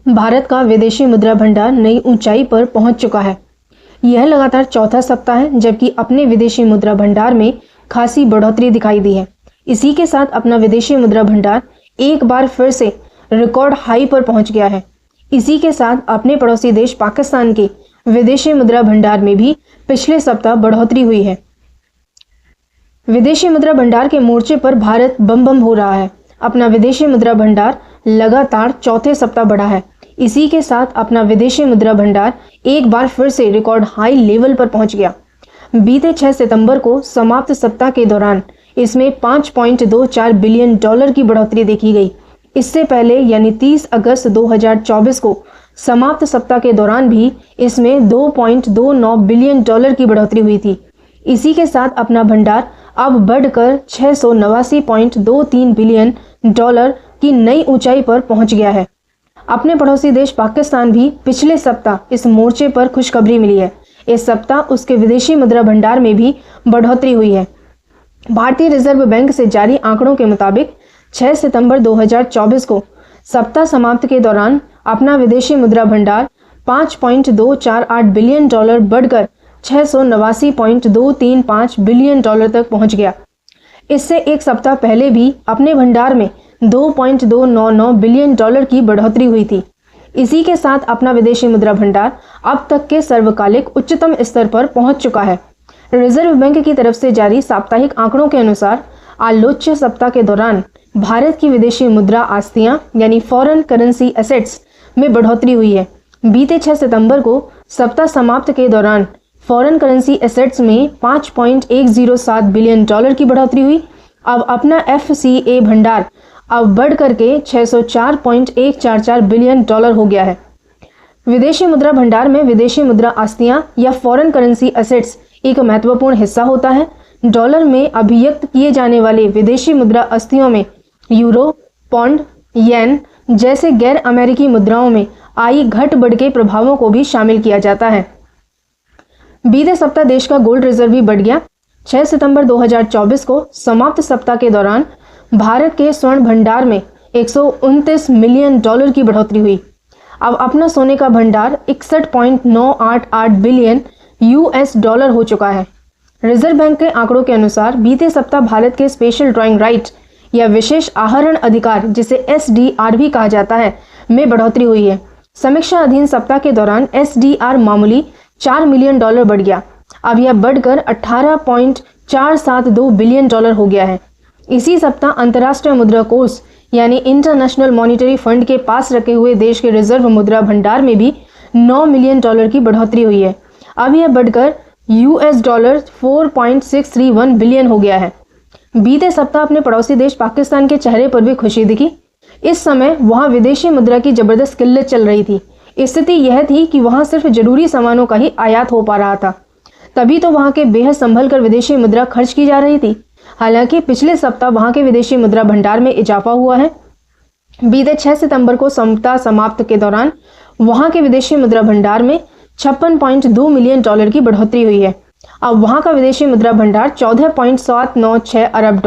भारत का विदेशी मुद्रा भंडार नई ऊंचाई पर पहुंच चुका है। यह लगातार चौथा सप्ताह है जबकि अपने विदेशी मुद्रा भंडार में खासी बढ़ोतरी दिखाई दी है। इसी के साथ अपना विदेशी मुद्रा भंडार एक बार फिर से रिकॉर्ड हाई पर पहुंच गया है। इसी के साथ अपने पड़ोसी देश पाकिस्तान के विदेशी मुद्रा भंडार में भी पिछले सप्ताह बढ़ोतरी हुई है। विदेशी मुद्रा भंडार के मोर्चे पर भारत बम बम हो रहा है। अपना विदेशी मुद्रा भंडार लगातार चौथे सप्ताह बढ़ा है। इसी के साथ अपना विदेशी मुद्रा भंडार एक बार फिर से रिकॉर्ड हाई लेवल पर पहुंच गया। बीते 6 सितंबर को समाप्त सप्ताह के दौरान इसमें $5.24 बिलियन की बढ़ोतरी देखी गई। इससे पहले यानी 30 अगस्त 2024 को समाप्त सप्ताह के दौरान भी इसमें $2.29 बिलियन की बढ़ोतरी हुई थी। इसी के साथ अपना भंडार अब बढ़कर $689.23 बिलियन की नई ऊंचाई पर पहुंच गया है। अपने पड़ोसी देश पाकिस्तान भी पिछले सप्ताह इस मोर्चे पर खुशखबरी मिली है। इस सप्ताह उसके विदेशी मुद्रा भंडार में भी बढ़ोतरी हुई है। भारतीय रिजर्व बैंक से जारी आंकड़ों के मुताबिक 6 सितंबर 2024 को सप्ताह समाप्ति के दौरान अपना विदेशी मुद्रा भंडार $5.248 बिलियन बढ़कर $689.235 बिलियन तक पहुंच गया। इससे एक सप्ताह पहले भी अपने भंडार में $2.299 बिलियन की बढ़ोतरी हुई थी। इसी के साथ अपना विदेशी मुद्रा भंडार अब तक के सर्वकालिक उच्चतम स्तर पर पहुंच चुका है। रिजर्व बैंक की तरफ से जारी साप्ताहिक आंकड़ों के अनुसार आलोच्य सप्ताह के दौरान भारत की विदेशी मुद्रा आस्तियां यानी फॉरेन करेंसी एसेट्स में बढ़ोतरी हुई है। बीते 6 सितंबर को सप्ताह समाप्त के दौरान फॉरेन करेंसी एसेट्स में $5.107 बिलियन की बढ़ोतरी हुई। अब अपना FCA भंडार अब बढ़ करके $604.144 बिलियन हो गया है। विदेशी मुद्रा भंडार में विदेशी मुद्रा आस्तियां या फॉरेन करेंसी एसेट्स एक महत्वपूर्ण हिस्सा होता है। डॉलर में अभिव्यक्त किए जाने वाले विदेशी मुद्रा आस्तियों में यूरो, पौंड, येन जैसे गैर अमेरिकी मुद्राओं में आई घट बढ़ के प्रभावों को भी शामिल किया जाता है। बीते सप्ताह देश का गोल्ड रिजर्व भी बढ़ गया। 6 सितंबर 2024 को समाप्त सप्ताह के दौरान भारत के स्वर्ण भंडार में $129 मिलियन की बढ़ोतरी हुई। अब अपना सोने का भंडार 61.988 बिलियन हो चुका है। रिजर्व बैंक के आंकड़ों के अनुसार बीते सप्ताह भारत के स्पेशल ड्राइंग राइट या विशेष आहरण अधिकार जिसे SDR भी कहा जाता है में बढ़ोतरी हुई है। समीक्षा अधीन सप्ताह के दौरान SDR मामूली $4 मिलियन बढ़ गया। अब यह बढ़कर $18.472 बिलियन हो गया है। इसी सप्ताह अंतर्राष्ट्रीय मुद्रा कोष यानी इंटरनेशनल मॉनिटरी फंड के पास रखे हुए देश के रिजर्व मुद्रा भंडार में भी $9 मिलियन की बढ़ोतरी हुई है। अब यह बढ़कर $4.631 बिलियन हो गया है। बीते सप्ताह अपने पड़ोसी देश पाकिस्तान के चेहरे पर भी खुशी दिखी। इस समय वहां विदेशी मुद्रा की जबरदस्त किल्लत चल रही थी। स्थिति यह थी कि वहां सिर्फ जरूरी सामानों का ही आयात हो पा रहा था, तभी तो वहां के बेहद संभल कर विदेशी मुद्रा खर्च की जा रही थी। हालांकि पिछले सप्ताह वहां के विदेशी मुद्रा भंडार में इजाफा हुआ है। बीते 6 सितंबर को सप्ताह समाप्त के दौरान वहां के विदेशी मुद्रा भंडार में $56.2 मिलियन की बढ़ोतरी हुई है। अब वहां का विदेशी मुद्रा भंडार $14.796 अरब